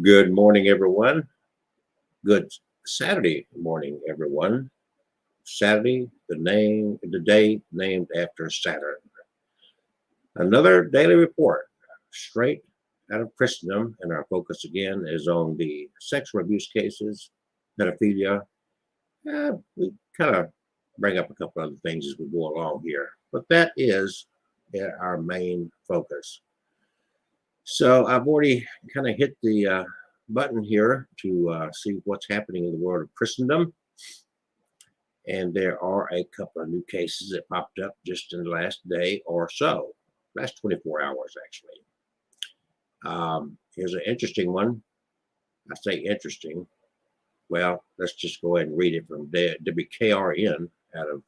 Good morning, everyone. Good Saturday morning, everyone. Saturday, the day named after Saturn. Another daily report, straight out of Christendom, and our focus again is on the sexual abuse cases, pedophilia. We kind of bring up a couple other things as we go along here, but that is our main focus. So I've already kind of hit the button here to see what's happening in the world of Christendom. And there are a couple of new cases that popped up just in the last day or so, last 24 hours, actually. Here's an interesting one. I say interesting. Well, let's just go ahead and read it from WKRN out of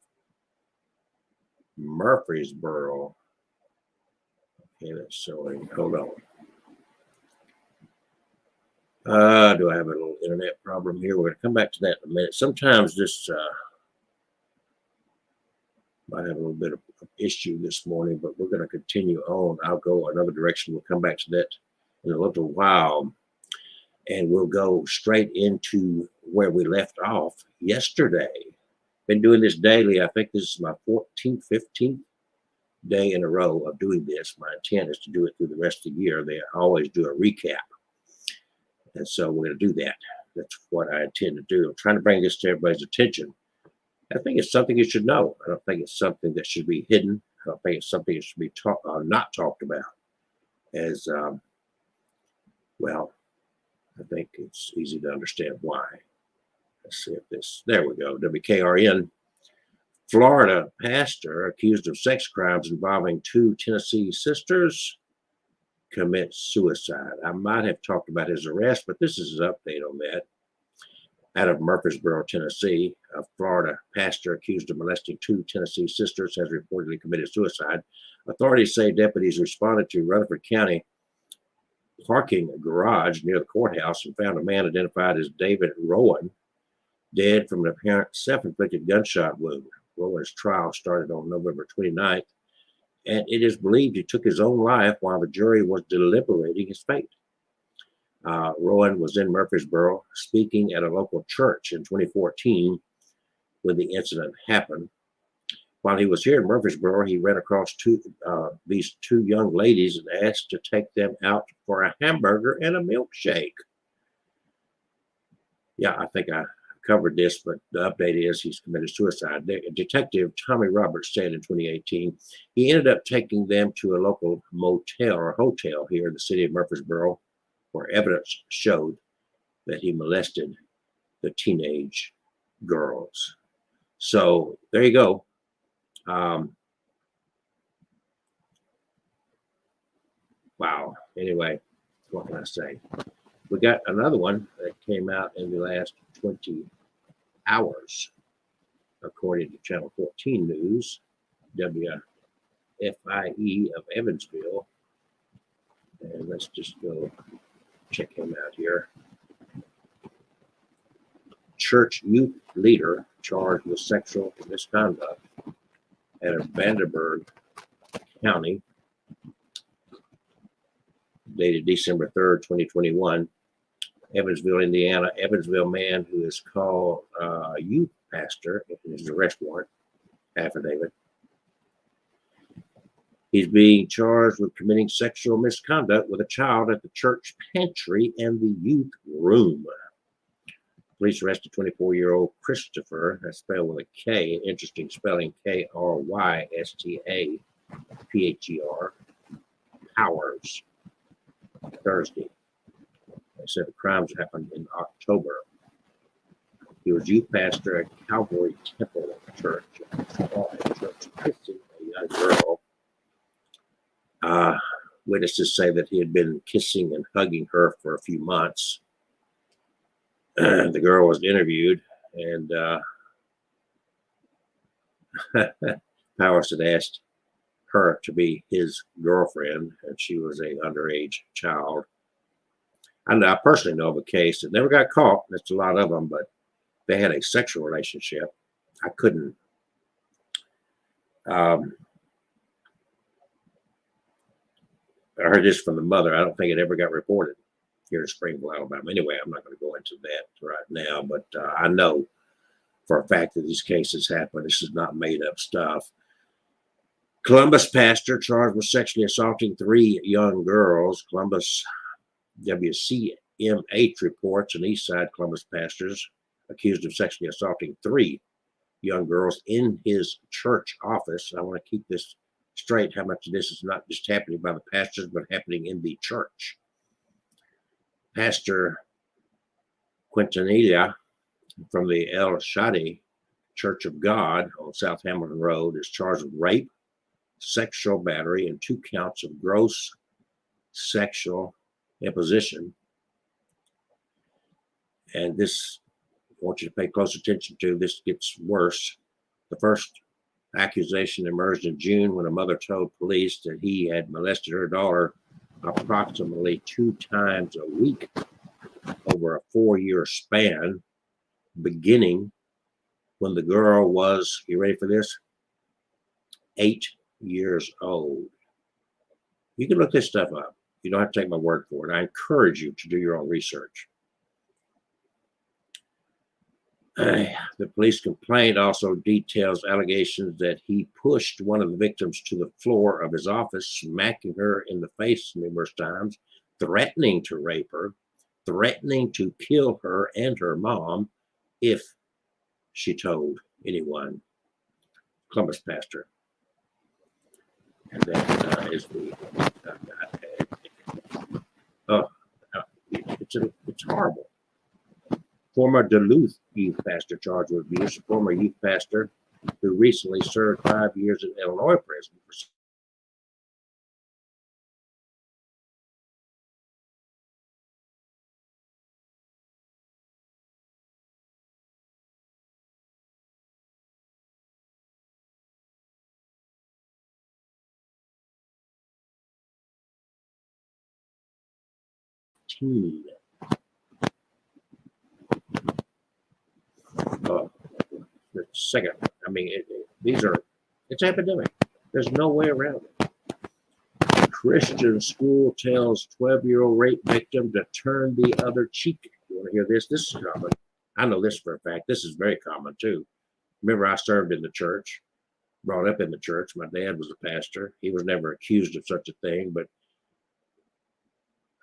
Murfreesboro. Okay, that's showing. Hold on. Do I have a little internet problem here? We're going to come back to that in a minute. Sometimes this might have a little bit of issue this morning, but we're going to continue on. I'll go another direction. We'll come back to that in a little while. And we'll go straight into where we left off yesterday. Been doing this daily. I think this is my 14th, 15th day in a row of doing this. My intent is to do it through the rest of the year. They always do a recap. And so we're going to do that. That's what I intend to do. I'm trying to bring this to everybody's attention. I think it's something you should know. I don't think it's something that should be hidden. I don't think it's something that should be not talked about. As well, I think it's easy to understand why. Let's see if this. There we go. WKRN. Florida pastor accused of sex crimes involving two Tennessee sisters commits suicide. I might have talked about his arrest, but this is an update on that. Out of Murfreesboro, Tennessee, a Florida pastor accused of molesting two Tennessee sisters has reportedly committed suicide. Authorities say deputies responded to Rutherford County parking garage near the courthouse and found a man identified as David Rowan dead from an apparent self-inflicted gunshot wound. Rowan's trial started on November 29th, and it is believed he took his own life while the jury was deliberating his fate. Rowan was in Murfreesboro speaking at a local church in 2014 when the incident happened. While he was here in Murfreesboro, he ran across these two young ladies and asked to take them out for a hamburger and a milkshake. Yeah, I think I covered this, but the update is he's committed suicide. Detective Tommy Roberts said in 2018 he ended up taking them to a local motel or hotel here in the city of Murfreesboro, where evidence showed that he molested the teenage girls. So there you go. Wow. Anyway, what can I say? We got another one that came out in the last 20 hours, according to Channel 14 News, WFIE of Evansville. And let's just go check him out here. Church youth leader charged with sexual misconduct out of Vanderburgh County, dated December 3rd, 2021. Evansville, Indiana. Evansville man who is called youth pastor in his arrest warrant affidavit. He's being charged with committing sexual misconduct with a child at the church pantry and the youth room. Police arrested 24-year-old Christopher, that's spelled with a K, interesting spelling, Krystapher, Powers, Thursday. They said the crimes happened in October. He was youth pastor at Calvary Temple Church, kissing a young girl. Witnesses say that he had been kissing and hugging her for a few months. The girl was interviewed, and Powers had asked her to be his girlfriend, and she was an underage child. I personally know of a case that never got caught. That's a lot of them, but they had a sexual relationship. I couldn't. I heard this from the mother. I don't think it ever got reported. here in Springville, Alabama. Anyway, I'm not going to go into that right now, but I know for a fact that these cases happen. This is not made up stuff. Columbus pastor charged with sexually assaulting 3 young girls. Columbus WCMH reports an Eastside Columbus pastors accused of sexually assaulting 3 young girls in his church office. I want to keep this straight, how much of this is not just happening by the pastors, but happening in the church. Pastor Quintanilla from the El Shadi Church of God on South Hamilton Road is charged with rape, sexual battery, and 2 counts of gross sexual imposition. And this, I want you to pay close attention to, this gets worse. The first accusation emerged in June when a mother told police that he had molested her daughter approximately 2 times a week over a 4-year span, beginning when the girl was, you ready for this? 8 years old. You can look this stuff up. You don't have to take my word for it. I encourage you to do your own research. The police complaint also details allegations that he pushed one of the victims to the floor of his office, smacking her in the face numerous times, threatening to rape her, threatening to kill her and her mom if she told anyone. Columbus pastor. And that is the it's horrible. Former Duluth youth pastor charged with abuse. Former youth pastor who recently served 5 years in Illinois prison for teen. The second, I mean, it's epidemic. There's no way around it. Christian school tells 12-year-old rape victim to turn the other cheek. You want to hear this? This is common. I know this for a fact. This is very common too. Remember, I served in the church, brought up in the church. My dad was a pastor. He was never accused of such a thing, but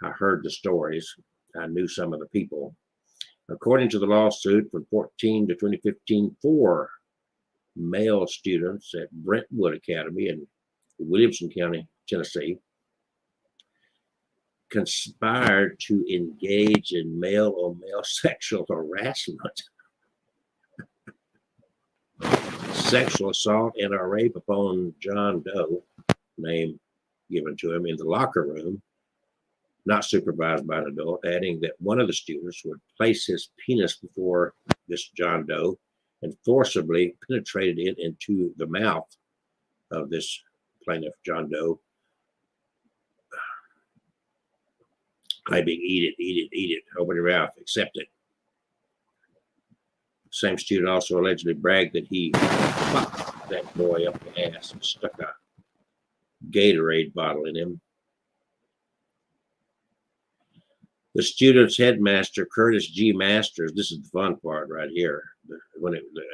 I heard the stories. I knew some of the people. According to the lawsuit from 2014 to 2015, 4 male students at Brentwood Academy in Williamson County, Tennessee, conspired to engage in male-on-male sexual harassment, sexual assault, and a rape upon John Doe, name given to him, in the locker room, not supervised by an adult, adding that one of the students would place his penis before this John Doe and forcibly penetrated it into the mouth of this plaintiff, John Doe, claiming, eat it, open your mouth, accept it. Same student also allegedly bragged that he fucked that boy up the ass and stuck a Gatorade bottle in him. The student's headmaster, Curtis G. Masters, this is the fun part right here.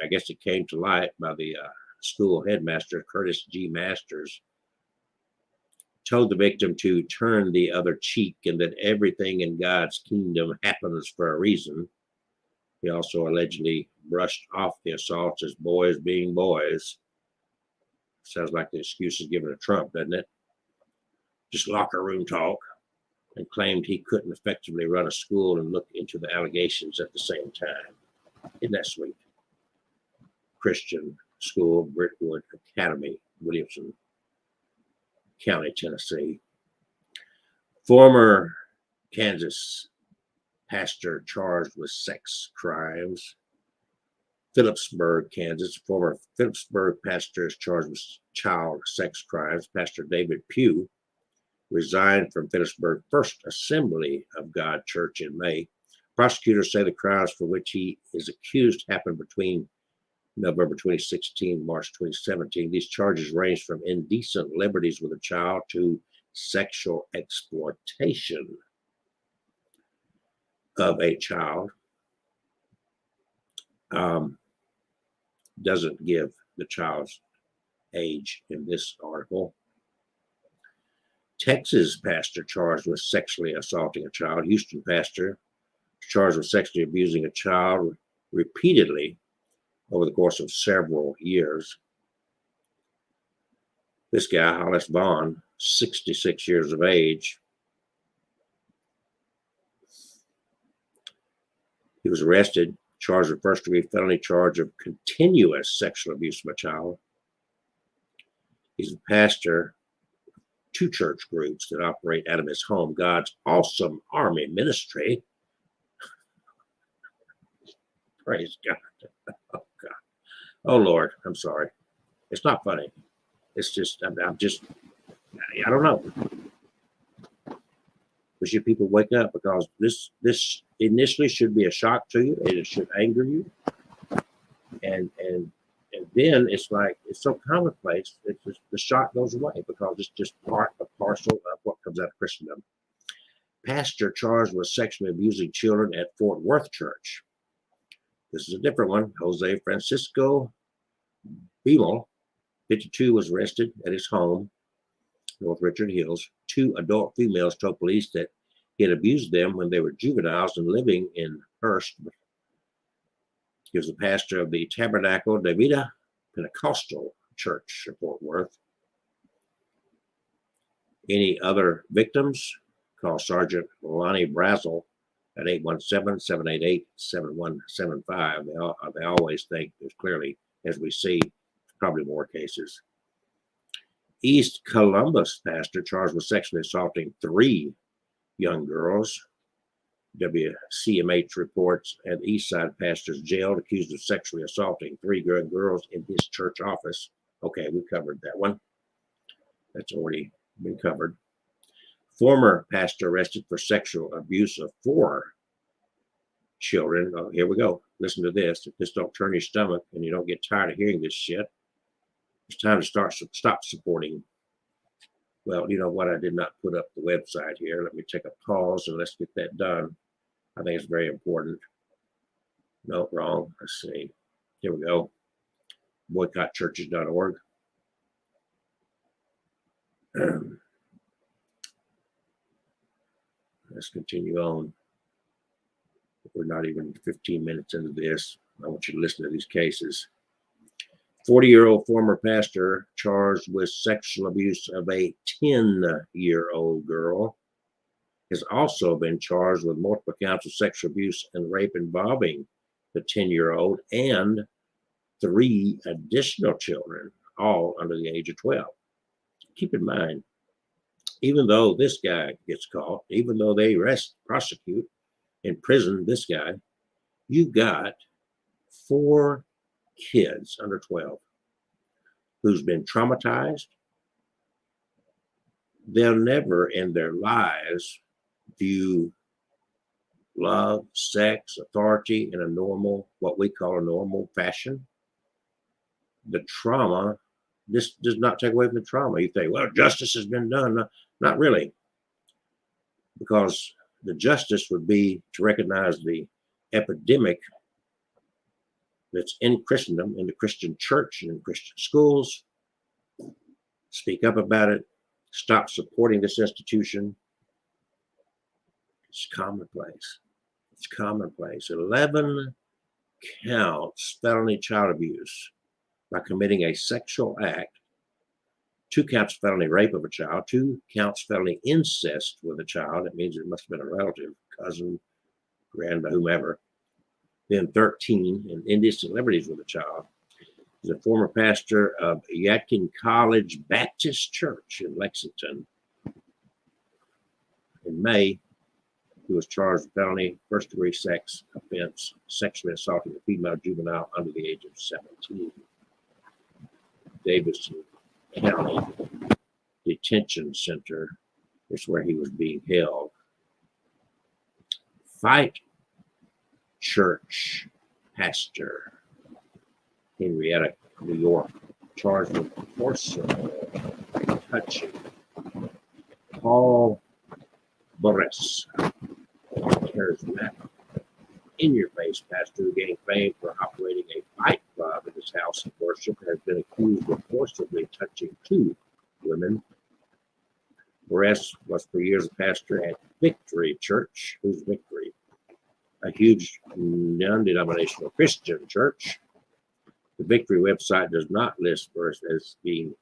I guess it came to light by the school headmaster, Curtis G. Masters, told the victim to turn the other cheek and that everything in God's kingdom happens for a reason. He also allegedly brushed off the assaults as boys being boys. Sounds like the excuse is given to Trump, doesn't it? Just locker room talk. And claimed he couldn't effectively run a school and look into the allegations at the same time. Isn't that sweet? Christian school, Brentwood Academy, Williamson County, Tennessee. Former Kansas pastor charged with sex crimes. Phillipsburg, Kansas. Former Phillipsburg pastor is charged with child sex crimes. Pastor David Pugh resigned from Phillipsburg First Assembly of God Church in May. Prosecutors say the crimes for which he is accused happened between November 2016 and March 2017. These charges range from indecent liberties with a child to sexual exploitation. of a child. Doesn't give the child's age in this article. Texas pastor charged with sexually assaulting a child. Houston pastor charged with sexually abusing a child repeatedly over the course of several years. This guy, Hollis Vaughn, 66 years of age, he was arrested, charged with first-degree felony charge of continuous sexual abuse of a child. He's a pastor, 2 church groups that operate out of his home, God's Awesome Army Ministry. Praise God. Oh, God. Oh, Lord, I'm sorry. It's not funny. It's just, I'm just, I don't know. But should people wake up, because this initially should be a shock to you, and it should anger you, and then it's like it's so commonplace. It's just, the shock goes away because it's just part and parcel of what comes out of Christendom. Pastor charged with sexually abusing children at Fort Worth Church. This is a different one. Jose Francisco Bemal, 52, was arrested at his home, North Richard Hills. 2 adult females told police that he had abused them when they were juveniles and living in Hearst. He was the pastor of the Tabernacle de Vida Pentecostal Church in Fort Worth. Any other victims? Call Sergeant Lonnie Brazel at 817-788-7175. They always think there's clearly, as we see, probably more cases. East Columbus pastor charged with sexually assaulting 3 young girls. WCMH reports an Eastside pastor's jailed, accused of sexually assaulting 3 girls in his church office. Okay, we covered that one. That's already been covered. Former pastor arrested for sexual abuse of 4 children. Oh, here we go. Listen to this. If this don't turn your stomach and you don't get tired of hearing this shit, it's time to stop supporting. Well, you know what? I did not put up the website here. Let me take a pause and let's get that done. I think it's very important. No, wrong. Let's see. Here we go. Boycottchurches.org. Let's continue on. We're not even 15 minutes into this. I want you to listen to these cases. 40-year-old former pastor charged with sexual abuse of a 10-year-old girl has also been charged with multiple counts of sexual abuse and rape involving the 10-year-old and 3 additional children, all under the age of 12. Keep in mind, even though this guy gets caught, even though they arrest, prosecute, imprison this guy, you got 4 kids under 12 who's been traumatized. They'll never in their lives view love, sex, authority in a normal, what we call a normal fashion. The trauma, this does not take away from the trauma. You think, well, justice has been done. No, not really, because the justice would be to recognize the epidemic that's in Christendom, in the Christian church and in Christian schools. Speak up about it. Stop supporting this institution. It's commonplace. It's commonplace. 11 counts felony child abuse by committing a sexual act. 2 counts felony rape of a child. 2 counts felony incest with a child. It means it must have been a relative, cousin, grandma, whomever. Then 13 in indecent liberties with a child. He's a former pastor of Yadkin College Baptist Church in Lexington. In May, he was charged with felony first-degree sex offense, sexually assaulting a female juvenile under the age of 17. Davidson County Detention Center is where he was being held. Fight Church pastor, Henrietta, New York, charged with forcibly touching Paul Boris, There's Matt In-Your-Face pastor who gained fame for operating a fight club in his house of worship and has been accused of forcibly touching two women. Whereas was for years a pastor at Victory Church. Who's Victory? A huge non-denominational Christian church. The Victory website does not list Burris as being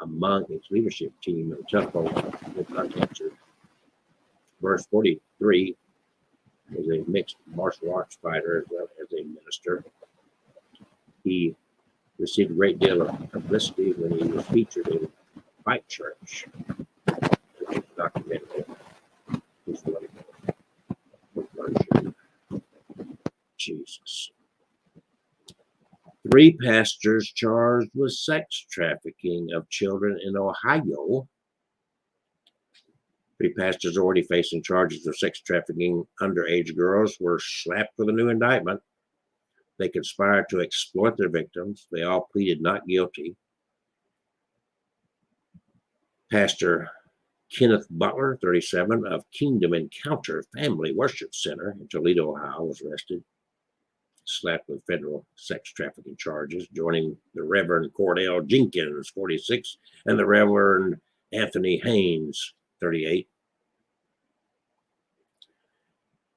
among its leadership team, and the telephone was not answered. Verse 43 is a mixed martial arts fighter as well as a minister. He received a great deal of publicity when he was featured in Fight Church. Documented his life. Jesus. 3 pastors charged with sex trafficking of children in Ohio. 3 pastors already facing charges of sex trafficking underage girls were slapped with a new indictment. They conspired to exploit their victims. They all pleaded not guilty. Pastor Kenneth Butler, 37, of Kingdom Encounter Family Worship Center in Toledo, Ohio, was arrested, slapped with federal sex trafficking charges, joining the Reverend Cordell Jenkins, 46, and the Reverend Anthony Haynes, 38.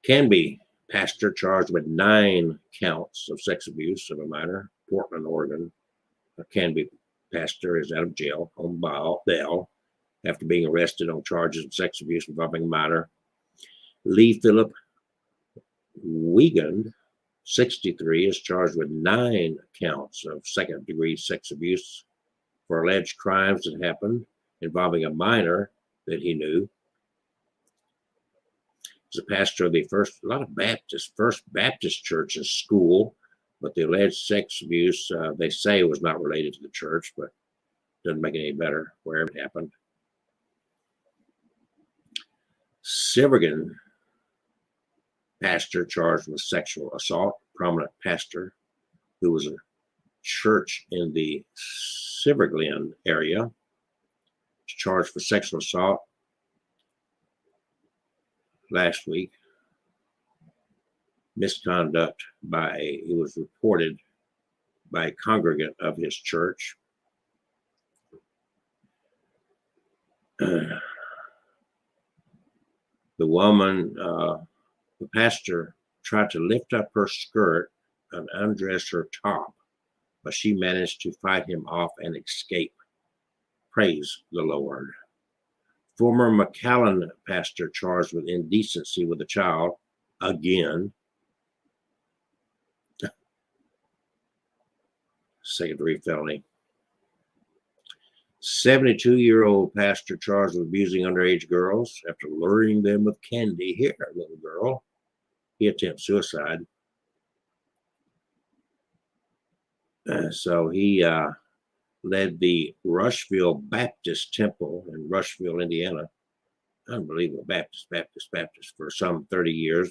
Canby pastor charged with 9 counts of sex abuse of a minor, Portland, Oregon. A Canby pastor is out of jail on bail after being arrested on charges of sex abuse involving a minor. Lee Phillip Wiegand, 63, is charged with 9 counts of second-degree sex abuse for alleged crimes that happened involving a minor that he knew. He's a pastor of the First Baptist Church and school, but the alleged sex abuse, they say, was not related to the church, but doesn't make it any better wherever it happened. Silverton pastor charged with sexual assault, prominent pastor who was a church in the Silverglen area, charged for sexual assault last week. Misconduct he was reported by a congregant of his church. The pastor tried to lift up her skirt and undress her top, but she managed to fight him off and escape. Praise the Lord. Former McAllen pastor charged with indecency with a child again. Second-degree felony. 72-year-old pastor charged with abusing underage girls after luring them with candy. Here, little girl. He attempted suicide. So he led the Rushville Baptist Temple in Rushville, Indiana. Unbelievable. Baptist for some 30 years.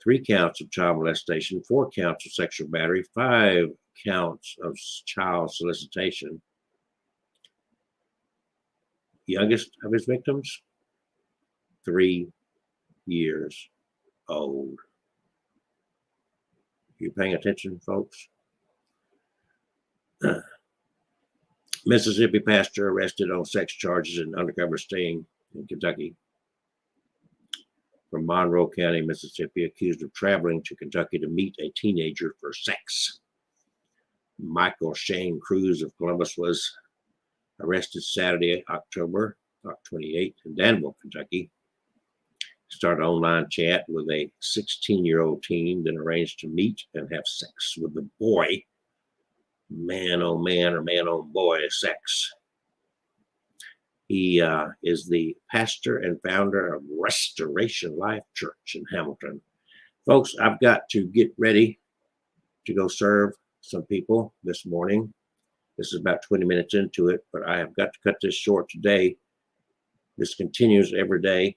3 counts of child molestation, 4 counts of sexual battery, 5 counts of child solicitation. Youngest of his victims, 3 years old. You paying attention, folks? Mississippi pastor arrested on sex charges and undercover sting in Kentucky. From Monroe County, Mississippi, accused of traveling to Kentucky to meet a teenager for sex. Michael Shane Cruz of Columbus was arrested Saturday, October 28th in Danville, Kentucky. Started online chat with a 16-year-old teen, then arranged to meet and have sex with the boy. Man on man or man on boy sex. He is the pastor and founder of Restoration Life Church in Hamilton. Folks, I've got to get ready to go serve some people this morning. This is about 20 minutes into it, but I have got to cut this short today. This continues every day.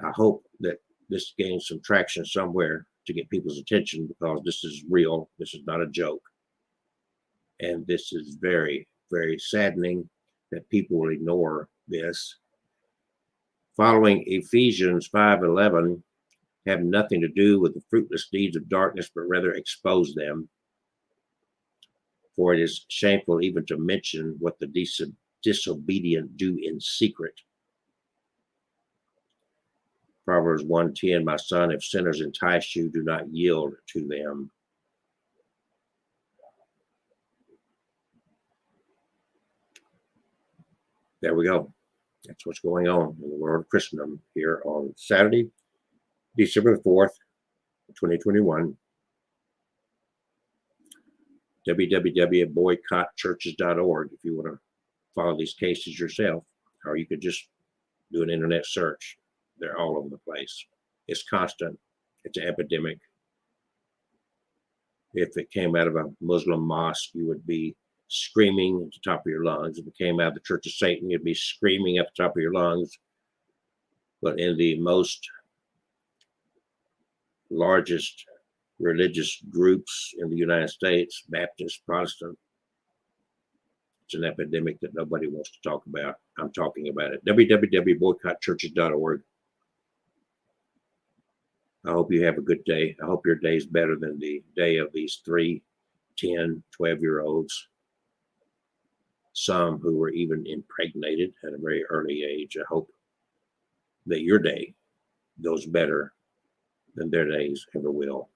I hope that this gains some traction somewhere to get people's attention, because this is real. This is not a joke. And this is very, very saddening that people will ignore this. following Ephesians 5:11, have nothing to do with the fruitless deeds of darkness, but rather expose them. For it is shameful even to mention what the disobedient do in secret. Proverbs 1:10, my son, if sinners entice you, do not yield to them. There we go. That's what's going on in the world of Christendom here on Saturday, December 4th, 2021. www.boycottchurches.org if you want to follow these cases yourself, or you could just do an internet search. They're all over the place. It's constant. It's an epidemic. If it came out of a Muslim mosque, you would be screaming at the top of your lungs. If it came out of the Church of Satan, you'd be screaming at the top of your lungs. But in the most largest religious groups in the United States, Baptist, Protestant, it's an epidemic that nobody wants to talk about. I'm talking about it. www.boycottchurches.org. I hope you have a good day. I hope your day is better than the day of these 3, 10, 12-year-olds. Some who were even impregnated at a very early age. I hope that your day goes better than their days ever will.